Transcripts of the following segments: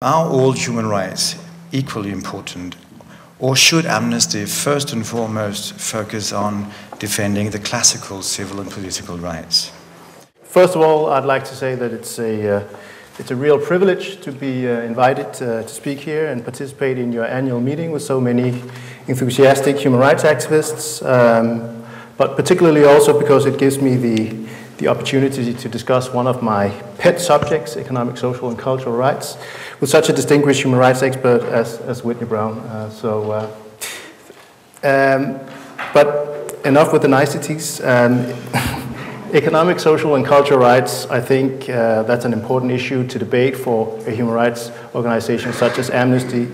Are all human rights equally important, or should Amnesty first and foremost focus on defending the classical civil and political rights? First of all, I'd like to say that it's a real privilege to be invited to speak here and participate in your annual meeting with so many enthusiastic human rights activists, but particularly also because it gives me the opportunity to discuss one of my pet subjects, economic, social, and cultural rights, with such a distinguished human rights expert as Whitney Brown. But enough with the niceties. Economic, social, and cultural rights, I think that's an important issue to debate for a human rights organization such as Amnesty.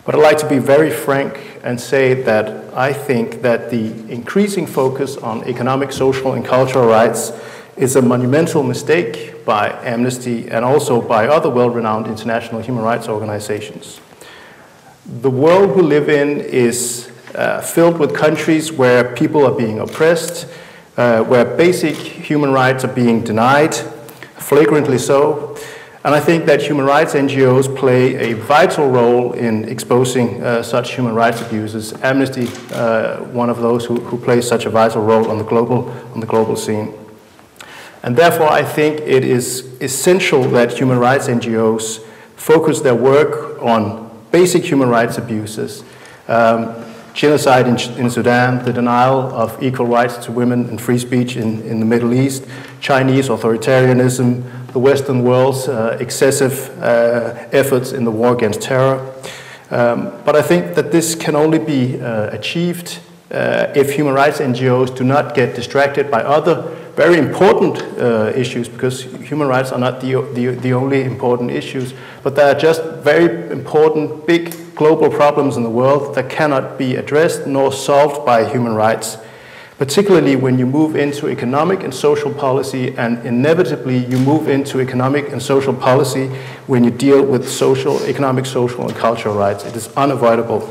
But I'd like to be very frank and say that I think that the increasing focus on economic, social, and cultural rights is a monumental mistake by Amnesty and also by other well-renowned international human rights organizations. The world we live in is filled with countries where people are being oppressed, where basic human rights are being denied, flagrantly so. And I think that human rights NGOs play a vital role in exposing such human rights abuses. Amnesty, one of those who plays such a vital role on the global scene. And therefore, I think it is essential that human rights NGOs focus their work on basic human rights abuses. Genocide in Sudan, the denial of equal rights to women and free speech in the Middle East, Chinese authoritarianism, the Western world's excessive efforts in the war against terror. But I think that this can only be achieved if human rights NGOs do not get distracted by other very important issues, because human rights are not the only important issues, but they are just very important, big global problems in the world that cannot be addressed nor solved by human rights, particularly when you move into economic and social policy, and inevitably you move into economic and social policy when you deal with economic, social, and cultural rights. It is unavoidable.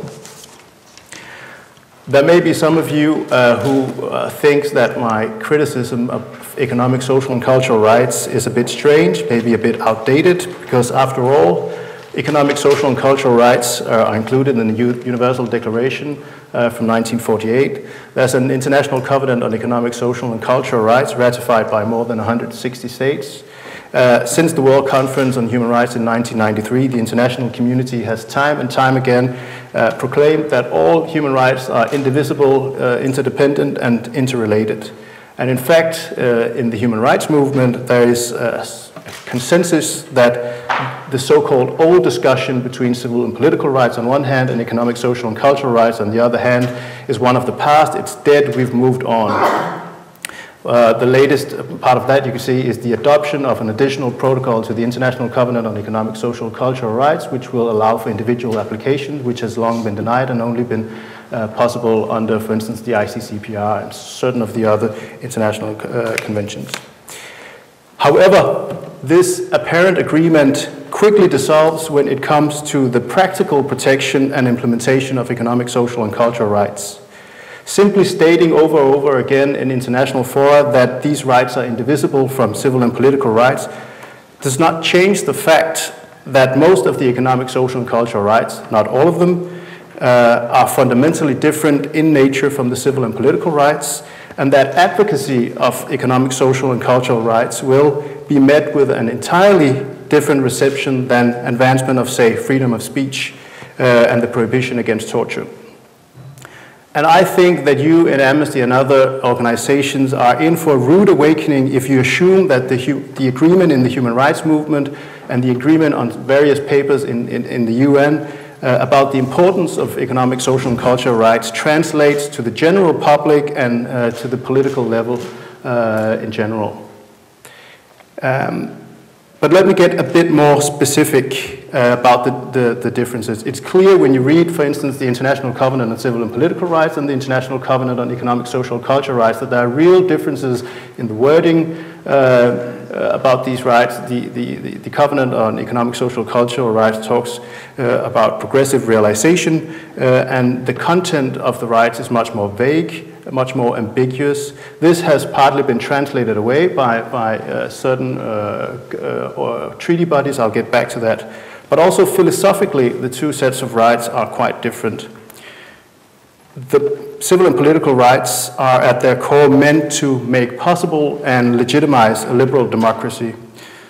There may be some of you who thinks that my criticism of economic, social, and cultural rights is a bit strange, maybe a bit outdated, because after all, economic, social, and cultural rights are included in the Universal Declaration from 1948. There's an International Covenant on Economic, Social, and Cultural Rights ratified by more than 160 states. Since the World Conference on Human Rights in 1993, the international community has time and time again proclaimed that all human rights are indivisible, interdependent, and interrelated. And in fact, in the human rights movement, there is a consensus that the so-called old discussion between civil and political rights on one hand and economic, social, and cultural rights on the other hand is one of the past. It's dead. We've moved on. The latest part of that, you can see, is the adoption of an additional protocol to the International Covenant on Economic, Social, and Cultural Rights, which will allow for individual application, which has long been denied and only been possible under, for instance, the ICCPR and certain of the other international conventions. However, this apparent agreement quickly dissolves when it comes to the practical protection and implementation of economic, social, and cultural rights. Simply stating over and over again in international fora that these rights are indivisible from civil and political rights does not change the fact that most of the economic, social, and cultural rights, not all of them, are fundamentally different in nature from the civil and political rights, and that advocacy of economic, social, and cultural rights will be met with an entirely different reception than advancement of, say, freedom of speech and the prohibition against torture. And I think that you in Amnesty and other organizations are in for a rude awakening if you assume that the agreement in the human rights movement and the agreement on various papers in the UN about the importance of economic, social, and cultural rights translates to the general public and to the political level in general. But let me get a bit more specific about the differences. It's clear when you read, for instance, the International Covenant on Civil and Political Rights and the International Covenant on Economic, Social, and Cultural Rights that there are real differences in the wording about these rights. The Covenant on Economic, Social, and Cultural Rights talks about progressive realization, and the content of the rights is much more vague, much more ambiguous. This has partly been translated away by certain treaty bodies. I'll get back to that. But also philosophically, the two sets of rights are quite different. The civil and political rights are at their core meant to make possible and legitimize a liberal democracy.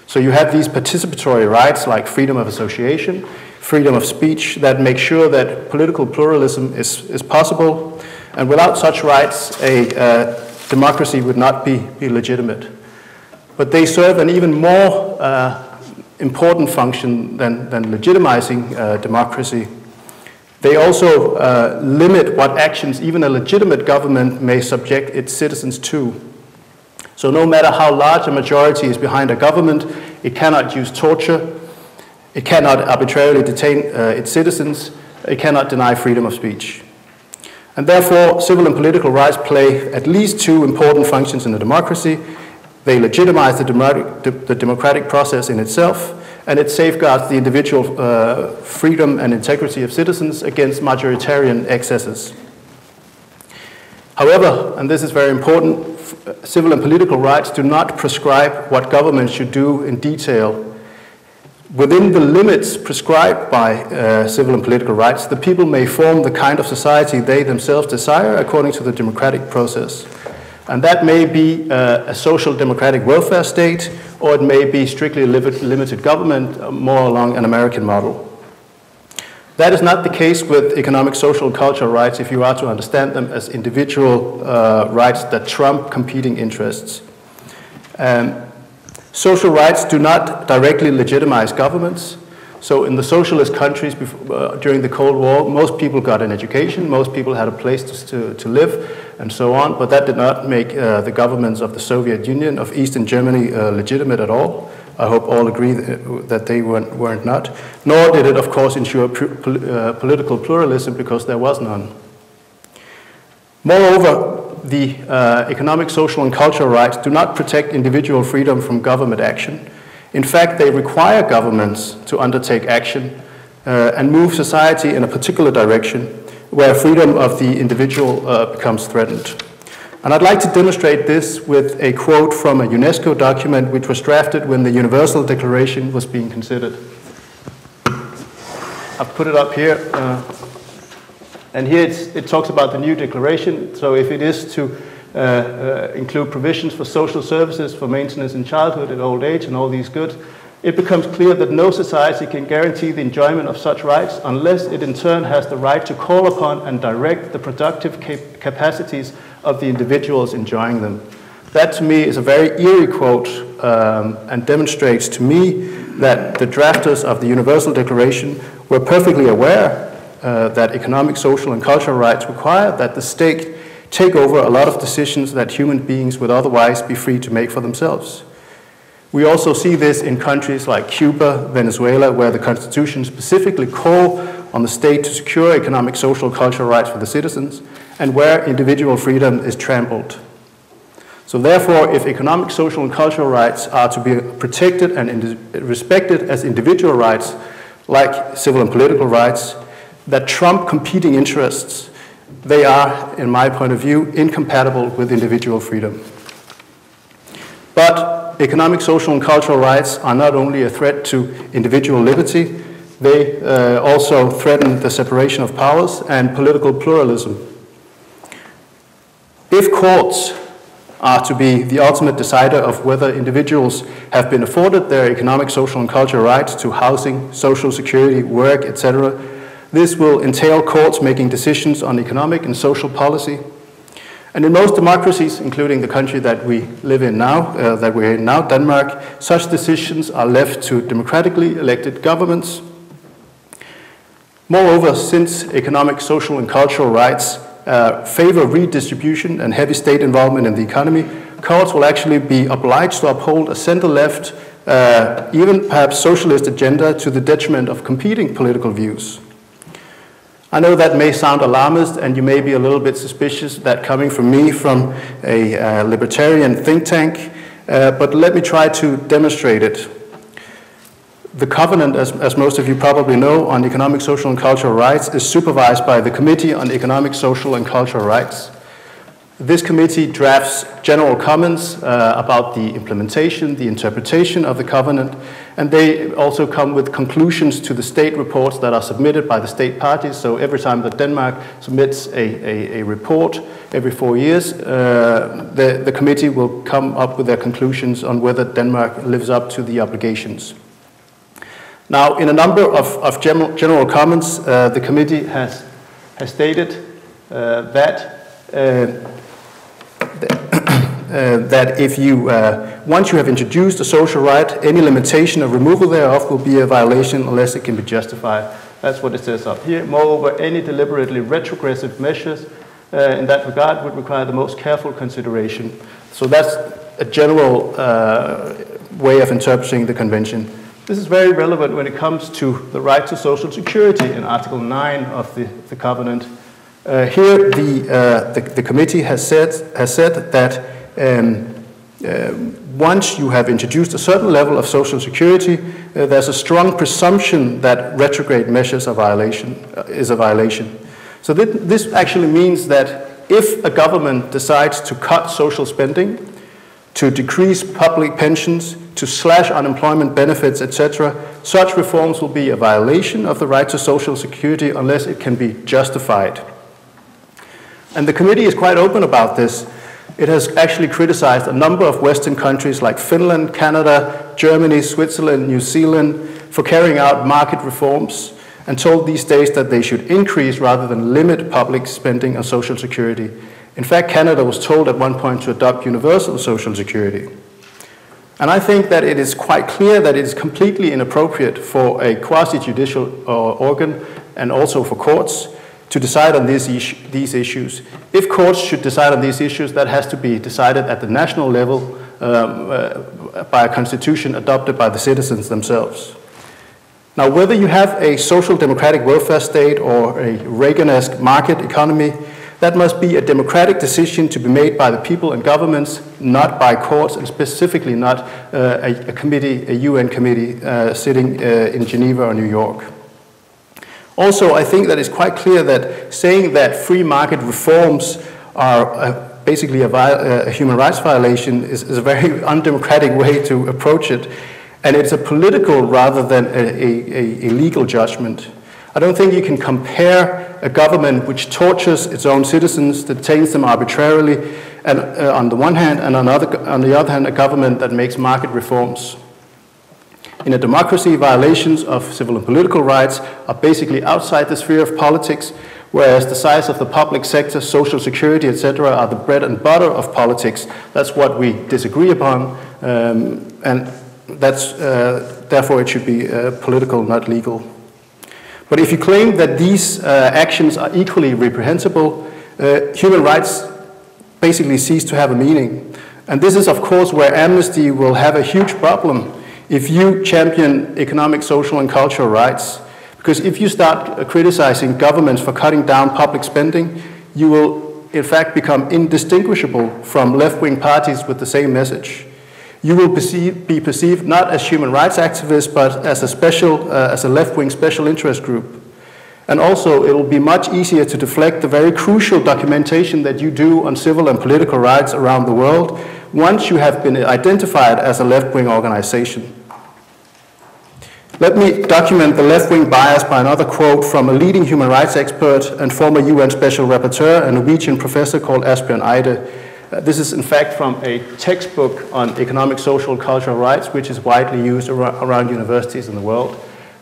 So you have these participatory rights like freedom of association, freedom of speech, that make sure that political pluralism is possible. And without such rights, a democracy would not be legitimate. But they serve an even more important function than legitimizing democracy. They also limit what actions even a legitimate government may subject its citizens to. So no matter how large a majority is behind a government, it cannot use torture, it cannot arbitrarily detain its citizens, it cannot deny freedom of speech. And therefore, civil and political rights play at least two important functions in a democracy. They legitimize the democratic process in itself, and it safeguards the individual freedom and integrity of citizens against majoritarian excesses. However, and this is very important, civil and political rights do not prescribe what governments should do in detail. Within the limits prescribed by civil and political rights, the people may form the kind of society they themselves desire according to the democratic process. And that may be a social democratic welfare state, or it may be strictly limited government, more along an American model. That is not the case with economic, social, cultural rights if you are to understand them as individual rights that trump competing interests. Social rights do not directly legitimize governments. So in the socialist countries during the Cold War, most people got an education, most people had a place to live, and so on, but that did not make the governments of the Soviet Union, of Eastern Germany, legitimate at all. I hope all agree that they weren't not. Nor did it, of course, ensure political pluralism, because there was none. Moreover, the economic, social, and cultural rights do not protect individual freedom from government action. In fact, they require governments to undertake action and move society in a particular direction where freedom of the individual becomes threatened. And I'd like to demonstrate this with a quote from a UNESCO document which was drafted when the Universal Declaration was being considered. I've put it up here. And here it talks about the new declaration. So if it is to include provisions for social services, for maintenance in childhood and old age and all these goods, it becomes clear that no society can guarantee the enjoyment of such rights unless it in turn has the right to call upon and direct the productive capacities of the individuals enjoying them. That to me is a very eerie quote and demonstrates to me that the drafters of the Universal Declaration were perfectly aware that economic, social, and cultural rights require that the state take over a lot of decisions that human beings would otherwise be free to make for themselves. We also see this in countries like Cuba, Venezuela, where the Constitution specifically calls on the state to secure economic, social, cultural rights for the citizens, and where individual freedom is trampled. So therefore, if economic, social, and cultural rights are to be protected and respected as individual rights, like civil and political rights, that trump competing interests, they are, in my point of view, incompatible with individual freedom. But economic, social, and cultural rights are not only a threat to individual liberty, they also threaten the separation of powers and political pluralism. If courts are to be the ultimate decider of whether individuals have been afforded their economic, social, and cultural rights to housing, social security, work, etc., this will entail courts making decisions on economic and social policy. And in most democracies, including the country that we live in now, that we're in now, Denmark, such decisions are left to democratically elected governments. Moreover, since economic, social, and cultural rights favor redistribution and heavy state involvement in the economy, courts will actually be obliged to uphold a center-left, even perhaps socialist agenda to the detriment of competing political views. I know that may sound alarmist, and you may be a little bit suspicious that coming from me, from a libertarian think tank, but let me try to demonstrate it. The Covenant, as most of you probably know, on economic, social, and cultural rights is supervised by the Committee on Economic, Social, and Cultural Rights. This committee drafts general comments about the implementation, the interpretation of the covenant, and they also come with conclusions to the state reports that are submitted by the state parties. So every time that Denmark submits a report every 4 years, the committee will come up with their conclusions on whether Denmark lives up to the obligations. Now, in a number of general comments, the committee has stated that if you, once you have introduced a social right, any limitation or removal thereof will be a violation unless it can be justified. That's what it says up here. Moreover, any deliberately retrogressive measures in that regard would require the most careful consideration. So that's a general way of interpreting the convention. This is very relevant when it comes to the right to social security in Article 9 of the covenant. Here, the committee has said that once you have introduced a certain level of social security, there's a strong presumption that retrograde measures is a violation. So this actually means that if a government decides to cut social spending, to decrease public pensions, to slash unemployment benefits, etc., such reforms will be a violation of the right to social security unless it can be justified. And the committee is quite open about this. It has actually criticized a number of Western countries like Finland, Canada, Germany, Switzerland, New Zealand for carrying out market reforms and told these states that they should increase rather than limit public spending on social security. In fact, Canada was told at one point to adopt universal social security. And I think that it is quite clear that it is completely inappropriate for a quasi-judicial organ and also for courts to decide on these issues. If courts should decide on these issues, that has to be decided at the national level by a constitution adopted by the citizens themselves. Now, whether you have a social democratic welfare state or a Reagan-esque market economy, that must be a democratic decision to be made by the people and governments, not by courts, and specifically not a committee, a UN committee sitting in Geneva or New York. Also, I think that it's quite clear that saying that free market reforms are basically a human rights violation is a very undemocratic way to approach it, and it's a political rather than a legal judgment. I don't think you can compare a government which tortures its own citizens, detains them arbitrarily, and on the one hand, and on the other hand, a government that makes market reforms. In a democracy, violations of civil and political rights are basically outside the sphere of politics, whereas the size of the public sector, social security, etc., are the bread and butter of politics. That's what we disagree upon, and that's, therefore it should be political, not legal. But if you claim that these actions are equally reprehensible, human rights basically cease to have a meaning. And this is, of course, where amnesty will have a huge problem if you champion economic, social, and cultural rights. Because if you start criticizing governments for cutting down public spending, you will, in fact, become indistinguishable from left-wing parties with the same message. You will be perceived not as human rights activists, but as a left-wing special interest group. And also, it will be much easier to deflect the very crucial documentation that you do on civil and political rights around the world once you have been identified as a left-wing organization. Let me document the left-wing bias by another quote from a leading human rights expert and former UN Special Rapporteur, a Norwegian professor called Asbjørn Eide. This is in fact from a textbook on economic, social, cultural rights, which is widely used around universities in the world,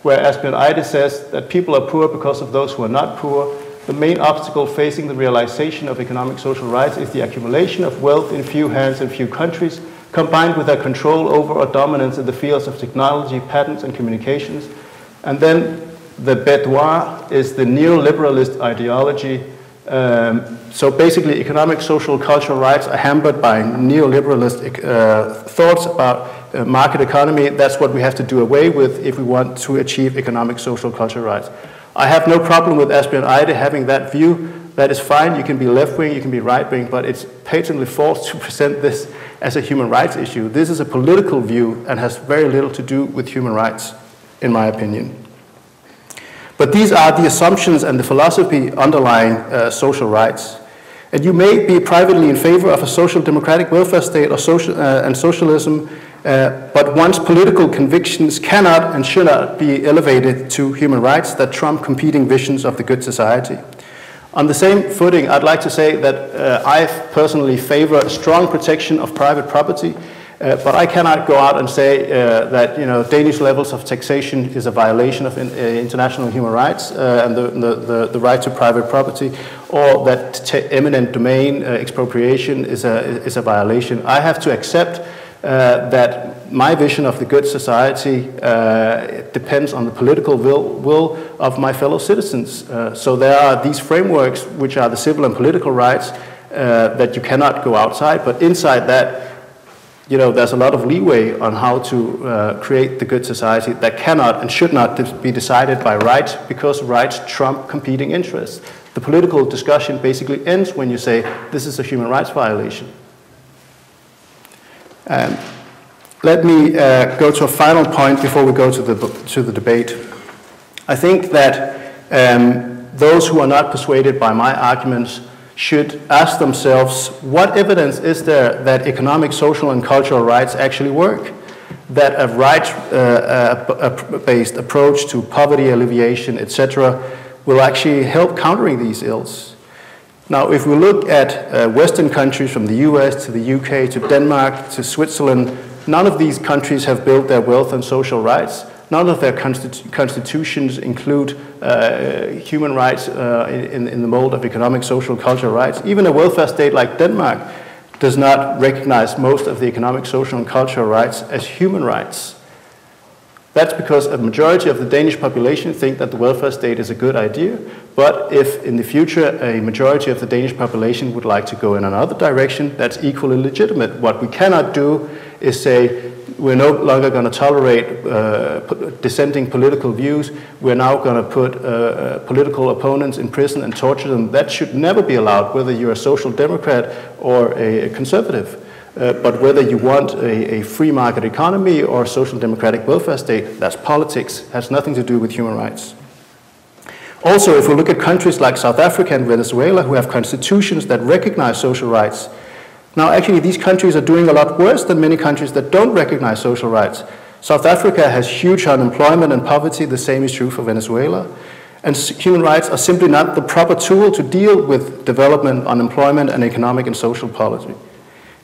where Asbjørn Eide says that people are poor because of those who are not poor. The main obstacle facing the realization of economic, social rights is the accumulation of wealth in few hands and few countries, combined with their control over or dominance in the fields of technology, patents, and communications. And then the bête noire is the neoliberalist ideology. So basically, economic, social, cultural rights are hampered by neoliberalist thoughts about market economy. That's what we have to do away with if we want to achieve economic, social, cultural rights. I have no problem with Asbjørn Eide having that view. That is fine. You can be left-wing, you can be right-wing, but it's patently false to present this as a human rights issue. This is a political view and has very little to do with human rights, in my opinion. But these are the assumptions and the philosophy underlying social rights. And you may be privately in favor of a social democratic welfare state or socialism, but one's political convictions cannot and should not be elevated to human rights that trump competing visions of the good society. On the same footing, I'd like to say that I personally favor a strong protection of private property, but I cannot go out and say that Danish levels of taxation is a violation of international human rights and the right to private property, or that eminent domain expropriation is a violation. I have to accept that my vision of the good society depends on the political will of my fellow citizens. So there are these frameworks which are the civil and political rights that you cannot go outside, but inside that, there's a lot of leeway on how to create the good society that cannot and should not be decided by rights, because rights trump competing interests. The political discussion basically ends when you say this is a human rights violation. Let me go to a final point before we go to the debate. I think that those who are not persuaded by my arguments should ask themselves, what evidence is there that economic, social, and cultural rights actually work? That a right-based approach to poverty alleviation, etc., will actually help countering these ills. Now, if we look at Western countries, from the US to the UK to Denmark to Switzerland, none of these countries have built their wealth on social rights. None of their constitutions include human rights in the mold of economic, social, cultural rights. Even a welfare state like Denmark does not recognize most of the economic, social, and cultural rights as human rights. That's because a majority of the Danish population think that the welfare state is a good idea, but if in the future a majority of the Danish population would like to go in another direction, that's equally legitimate. What we cannot do is say, we're no longer going to tolerate dissenting political views. We're now going to put political opponents in prison and torture them. That should never be allowed, whether you're a social democrat or a conservative. But whether you want a free market economy or a social democratic welfare state, that's politics. It has nothing to do with human rights. Also, if we look at countries like South Africa and Venezuela, who have constitutions that recognize social rights, now, actually, these countries are doing a lot worse than many countries that don't recognize social rights. South Africa has huge unemployment and poverty. The same is true for Venezuela. And human rights are simply not the proper tool to deal with development, unemployment, and economic and social policy.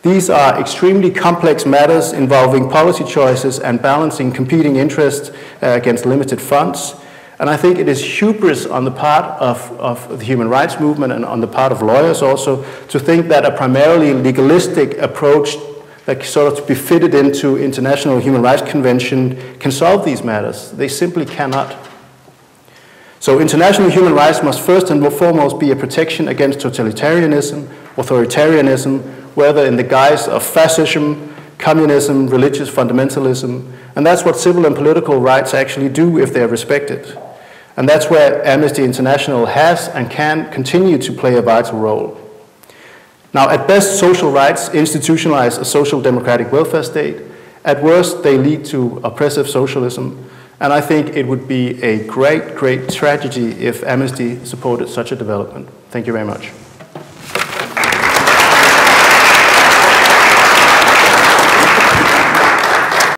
These are extremely complex matters involving policy choices and balancing competing interests against limited funds. And I think it is hubris on the part of the human rights movement and on the part of lawyers also to think that a primarily legalistic approach that sort of to be fitted into international human rights convention can solve these matters. They simply cannot. So international human rights must first and foremost be a protection against totalitarianism, authoritarianism, whether in the guise of fascism, communism, religious fundamentalism. And that's what civil and political rights actually do if they're respected. And that's where Amnesty International has and can continue to play a vital role. Now, at best, social rights institutionalize a social democratic welfare state. At worst, they lead to oppressive socialism. And I think it would be a great, great tragedy if Amnesty supported such a development. Thank you very much.